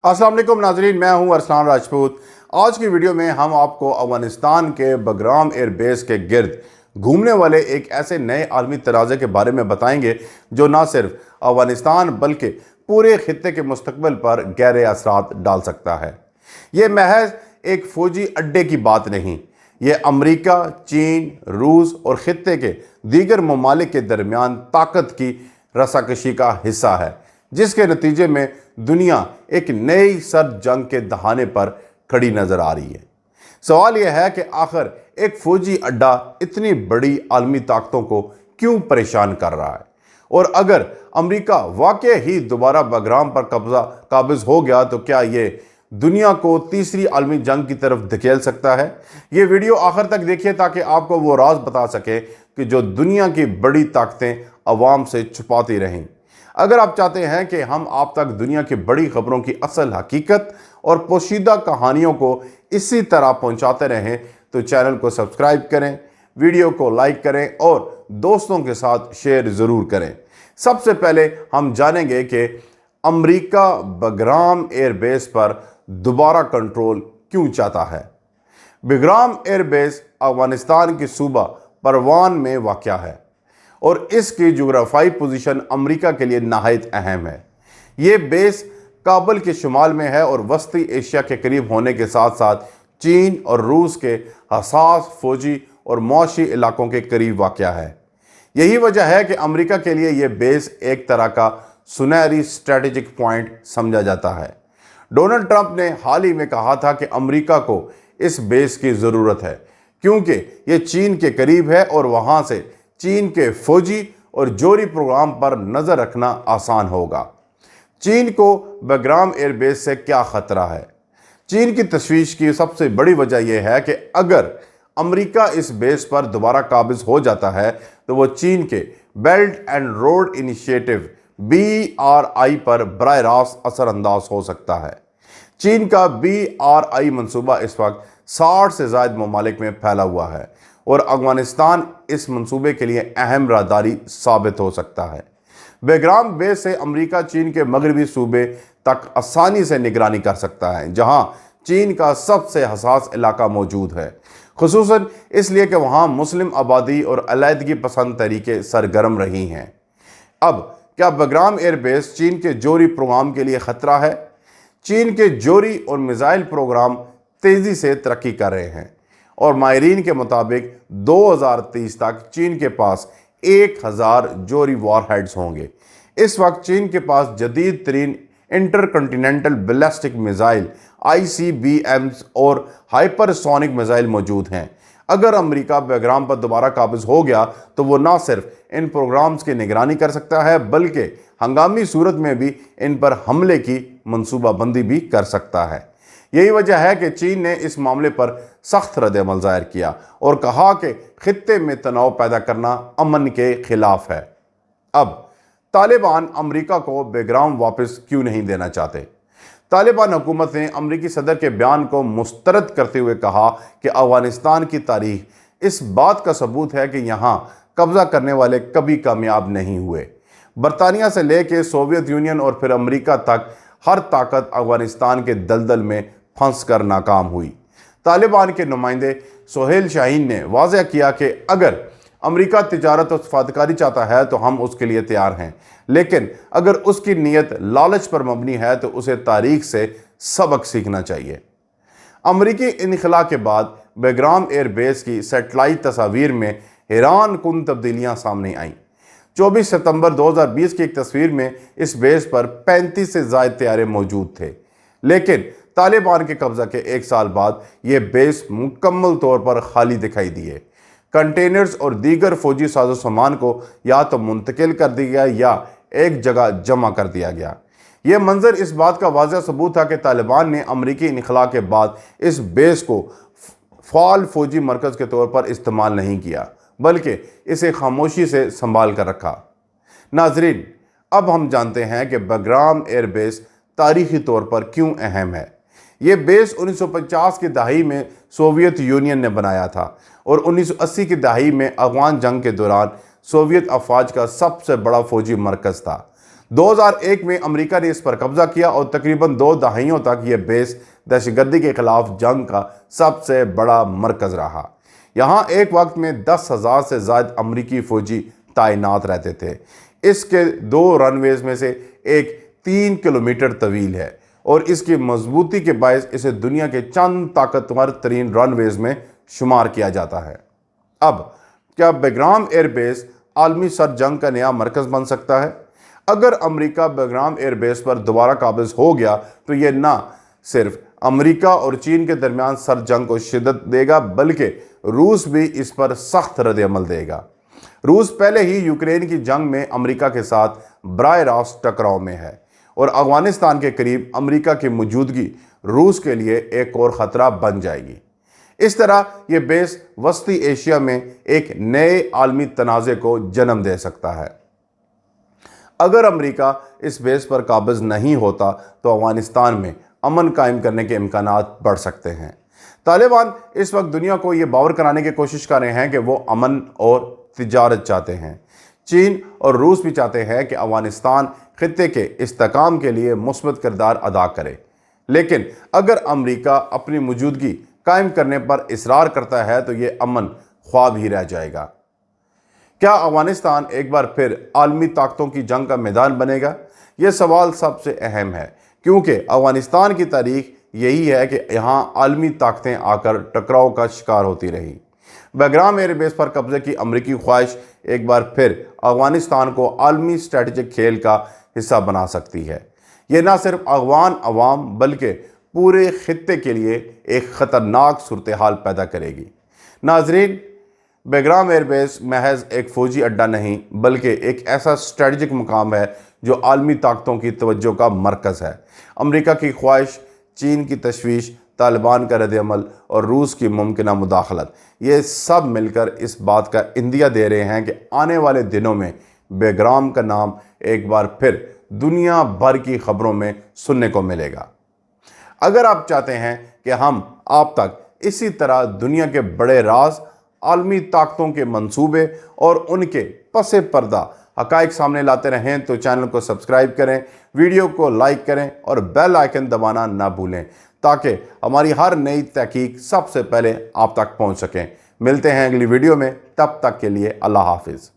अस्सलाम वालेकुम नाजरीन, मैं हूं अरसलान राजपूत। आज की वीडियो में हम आपको अफगानिस्तान के बगराम एयर बेस के गिर्द घूमने वाले एक ऐसे नए आलमी तनाज़े के बारे में बताएंगे जो ना सिर्फ अफगानिस्तान बल्कि पूरे खित्ते के मुस्तकबिल पर गहरे असरात डाल सकता है। ये महज एक फ़ौजी अड्डे की बात नहीं, ये अमरीका, चीन, रूस और खित्ते के दीगर ममालिक के दरमियान ताकत की रसाकशी का हिस्सा है, जिसके नतीजे में दुनिया एक नई सर्द जंग के दहाने पर खड़ी नजर आ रही है। सवाल यह है कि आखिर एक फौजी अड्डा इतनी बड़ी आलमी ताकतों को क्यों परेशान कर रहा है, और अगर अमेरिका वाकई ही दोबारा बगराम पर काबिज हो गया तो क्या ये दुनिया को तीसरी आलमी जंग की तरफ धकेल सकता है। ये वीडियो आखिर तक देखिए ताकि आपको वो राज बता सके कि जो दुनिया की बड़ी ताकतें अवाम से छुपाती रहें। अगर आप चाहते हैं कि हम आप तक दुनिया की बड़ी खबरों की असल हकीकत और पोशीदा कहानियों को इसी तरह पहुंचाते रहें तो चैनल को सब्सक्राइब करें, वीडियो को लाइक करें और दोस्तों के साथ शेयर ज़रूर करें। सबसे पहले हम जानेंगे कि अमेरिका बगराम एयर बेस पर दोबारा कंट्रोल क्यों चाहता है। बगराम एयर बेस अफगानिस्तान की सूबा परवान में वाक़या है और इसकी जोग्राफाई पोजीशन अमेरिका के लिए नहायत अहम है। ये बेस काबुल के शुमाल में है और वस्ती एशिया के करीब होने के साथ साथ चीन और रूस के हसास फौजी और मौशी इलाकों के करीब वाक़या है। यही वजह है कि अमेरिका के लिए ये बेस एक तरह का सुनहरी स्ट्रेटेजिक पॉइंट समझा जाता है। डोनाल्ड ट्रंप ने हाल ही में कहा था कि अमेरिका को इस बेस की ज़रूरत है क्योंकि ये चीन के करीब है और वहाँ से चीन के फौजी और जोरी प्रोग्राम पर नज़र रखना आसान होगा। चीन को बगराम एयर बेस से क्या ख़तरा है? चीन की तशवीश की सबसे बड़ी वजह यह है कि अगर अमेरिका इस बेस पर दोबारा काबिज हो जाता है तो वो चीन के belt and road initiative BRI पर बराह रास्त असरअंदाज हो सकता है। चीन का BRI मंसूबा इस वक्त 60 से ज़ायद ममालिक में फैला हुआ है और अफगानिस्तान इस मंसूबे के लिए अहम राहदारी साबित हो सकता है। बगराम बेस से अमेरिका चीन के मगरबी सूबे तक आसानी से निगरानी कर सकता है, जहां चीन का सबसे हसास इलाका मौजूद है, खुसूसन इसलिए कि वहां मुस्लिम आबादी और अलहदगी पसंद तरीके सरगर्म रही हैं। अब क्या बगराम एयर बेस चीन के जोरी प्रोग्राम के लिए ख़तरा है? चीन के जोरी और मिसाइल प्रोग्राम तेज़ी से तरक्की कर रहे हैं और माहिरीन के मुताबिक 2030 तक चीन के पास 1000 जोरी वॉरहेड्स होंगे। इस वक्त चीन के पास जदीद तरीन इंटरकॉन्टिनेंटल बैलिस्टिक मिसाइल ICBMs और हाइपरसोनिक मिसाइल मौजूद हैं। अगर अमेरिका बगराम पर दोबारा काबिज हो गया तो वो ना सिर्फ इन प्रोग्राम्स की निगरानी कर सकता है बल्कि हंगामी सूरत में भी इन पर हमले की मनसूबाबंदी भी कर सकता है। यही वजह है कि चीन ने इस मामले पर सख्त रद्द-ए-अमल ज़ाहिर किया और कहा कि खित्ते में तनाव पैदा करना अमन के खिलाफ है। अब तालिबान अमेरिका को बगराम वापस क्यों नहीं देना चाहते? तालिबान हुकूमत ने अमेरिकी सदर के बयान को मुस्तरद करते हुए कहा कि अफगानिस्तान की तारीख इस बात का सबूत है कि यहाँ कब्जा करने वाले कभी कामयाब नहीं हुए। बरतानिया से लेकर सोवियत यूनियन और फिर अमेरिका तक हर ताकत अफगानिस्तान के दलदल में फंस कर नाकाम हुई। तालिबान के नुमाइंदे सोहेल शाहीन ने वाज़ह किया कि अगर अमेरिका तिजारत और सफारतकारी चाहता है तो हम उसके लिए तैयार हैं, लेकिन अगर उसकी नीयत लालच पर मबनी है तो उसे तारीख से सबक सीखना चाहिए। अमेरिकी इनखला के बाद बगराम एयर बेस की सेटेलाइट तस्वीर में हैरान कुन तब्दीलियाँ सामने आईं। 24 सितंबर 2020 की एक तस्वीर में इस बेस पर 35 से ज़ायद तैयारे मौजूद थे, लेकिन तालिबान के कब्ज़ा के एक साल बाद ये बेस मुकम्मल तौर पर खाली दिखाई दिए। कंटेनर्स और दीगर फौजी साजो सामान को या तो मुंतकिल कर दिया गया या एक जगह जमा कर दिया गया। यह मंजर इस बात का वाज़ह सबूत था कि तालिबान ने अमरीकी इनखला के बाद इस बेस को फ़ाल फौजी मरकज़ के तौर पर इस्तेमाल नहीं किया बल्कि इसे खामोशी से संभाल कर रखा। नाजरीन, अब हम जानते हैं कि बगराम एयर बेस तारीख़ी तौर पर क्यों अहम है। ये बेस 1950 की दहाई में सोवियत यूनियन ने बनाया था और 1980 की दहाई में अफगान जंग के दौरान सोवियत अफवाज का सबसे बड़ा फौजी मरकज़ था। 2001 में अमेरिका ने इस पर कब्जा किया और तकरीबन 2 दहाइयों तक यह बेस दहशतगर्दी के खिलाफ जंग का सबसे बड़ा मरकज रहा। यहाँ एक वक्त में 10,000 से ज़्यादा अमरीकी फौजी तैनात रहते थे। इसके 2 रनवेज में से एक 3 किलोमीटर तवील है और इसकी मजबूती के बायस इसे दुनिया के चंद ताकतवर तरीन रनवेज में शुमार किया जाता है। अब क्या बेग्राम एयर बेस आलमी सर जंग का नया मरकज बन सकता है? अगर अमेरिका बेग्राम एयर बेस पर दोबारा काबिज हो गया तो यह ना सिर्फ अमेरिका और चीन के दरमियान सर जंग को शिद्दत देगा बल्कि रूस भी इस पर सख्त रद्द-ए-अमल देगा। रूस पहले ही यूक्रेन की जंग में अमेरिका के साथ बराह रास्त टकराव में है और अफगानिस्तान के करीब अमेरिका की मौजूदगी रूस के लिए एक और ख़तरा बन जाएगी। इस तरह यह बेस वस्ती एशिया में एक नए आलमी तनाज़े को जन्म दे सकता है। अगर अमेरिका इस बेस पर काबिज नहीं होता तो अफगानिस्तान में अमन कायम करने के इम्कानात बढ़ सकते हैं। तालिबान इस वक्त दुनिया को ये बावर कराने की कोशिश कर रहे हैं कि वो अमन और तिजारत चाहते हैं। चीन और रूस भी चाहते हैं कि अफगानिस्तान खित्ते के इस्तेहकाम के लिए मुस्बत किरदार अदा करे। लेकिन अगर अमेरिका अपनी मौजूदगी कायम करने पर इसरार करता है तो ये अमन ख्वाब ही रह जाएगा। क्या अफगानिस्तान एक बार फिर आलमी ताकतों की जंग का मैदान बनेगा? यह सवाल सबसे अहम है क्योंकि अफगानिस्तान की तारीख यही है कि यहाँ आलमी ताकतें आकर टकराव का शिकार होती रही। बेग्राम एयर बेस पर कब्जे की अमरीकी ख्वाहिश एक बार फिर अफगानिस्तान को आलमी स्ट्रेटजिक खेल का हिस्सा बना सकती है। ये न सिर्फ अफगान अवाम बल्कि पूरे खित्ते के लिए एक ख़तरनाक सूरत हाल पैदा करेगी। नाजरीन, बेग्राम एयर बेस महज एक फ़ौजी अड्डा नहीं बल्कि एक ऐसा स्ट्रेटजिक मुकाम है जो आलमी ताकतों की तवज्जो का मरकज़ है। अमेरिका की ख्वाहिश, चीन की तशवीश, तालिबान का रद्द-ए-अमल और रूस की मुमकिना मुदाखलत, ये सब मिलकर इस बात का इंदिया दे रहे हैं कि आने वाले दिनों में बेग्राम का नाम एक बार फिर दुनिया भर की खबरों में सुनने को मिलेगा। अगर आप चाहते हैं कि हम आप तक इसी तरह दुनिया के बड़े राज, आलमी ताकतों के मंसूबे और उनके पसे पर्दा हक़ाइक़ सामने लाते रहें तो चैनल को सब्सक्राइब करें, वीडियो को लाइक करें और बेल आइकन दबाना ना भूलें ताकि हमारी हर नई तहकीक सबसे पहले आप तक पहुंच सकें। मिलते हैं अगली वीडियो में, तब तक के लिए अल्लाह हाफिज़।